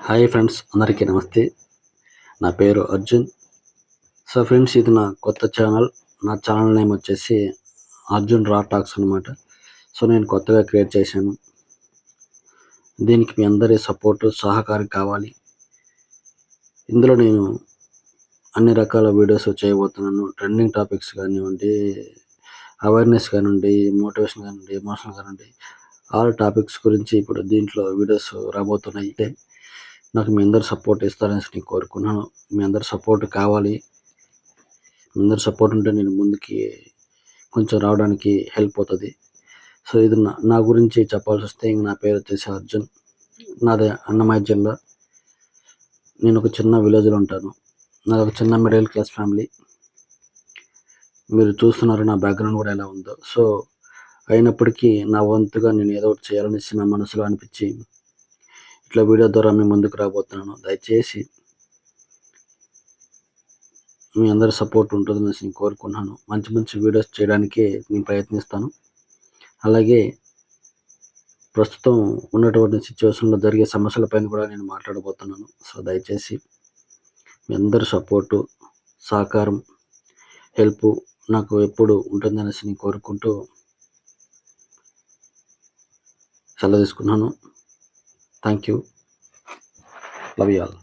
Hi friends, అందరికీ నమస్తే. నా పేరు అర్జున్. సో ఫ్రెండ్స్, ఇది నా కొత్త ఛానల్. నా ఛానల్ నేమ్ వచ్చేసి అర్జున్ రా టాక్స్ అనమాట. సో నేను కొత్తగా క్రియేట్ చేశాను. దీనికి మీ అందరి సపోర్టు, సహకారం కావాలి. ఇందులో నేను అన్ని రకాల వీడియోస్ చేయబోతున్నాను. ట్రెండింగ్ టాపిక్స్ కానివ్వండి, అవేర్నెస్ కానివ్వండి, మోటివేషన్ కానివ్వండి, ఎమోషనల్ కానివ్వండి, ఆల్ టాపిక్స్ గురించి ఇప్పుడు దీంట్లో వీడియోస్ రాబోతున్నాయి. నాకు మీ అందరు సపోర్ట్ ఇస్తారని నేను కోరుకున్నాను. మీ అందరు సపోర్ట్ కావాలి. మీ అందరు సపోర్ట్ ఉంటే నేను ముందుకి కొంచెం రావడానికి హెల్ప్ అవుతుంది. సో ఇది నా గురించి చెప్పాల్సి వస్తే, నా పేరు వచ్చేసి అర్జున్. నాది అన్నమయ్య జిల్లా. నేను ఒక చిన్న విలేజ్లో ఉంటాను. నాది ఒక చిన్న మిడిల్ క్లాస్ ఫ్యామిలీ. మీరు చూస్తున్నారు నా బ్యాక్గ్రౌండ్ కూడా ఎలా ఉందో. సో అయినప్పటికీ నా వంతుగా నేను ఏదో ఒకటి చేయాలనేసి నా మనసులో అనిపించి ఇట్లా వీడియో ద్వారా మీ ముందుకు రాబోతున్నాను. దయచేసి మీ అందరి సపోర్ట్ ఉంటుందని నేను కోరుకున్నాను. మంచి మంచి వీడియోస్ చేయడానికి నేను ప్రయత్నిస్తాను. అలాగే ప్రస్తుతం ఉన్నటువంటి సిచ్యువేషన్లో జరిగే సమస్యలపైన కూడా నేను మాట్లాడబోతున్నాను. సో దయచేసి మీ అందరి సపోర్టు, సహకారం, హెల్ప్ నాకు ఎప్పుడు ఉంటుందనేసి నేను కోరుకుంటూ సెలవు తీసుకున్నాను. Thank you. Love you all.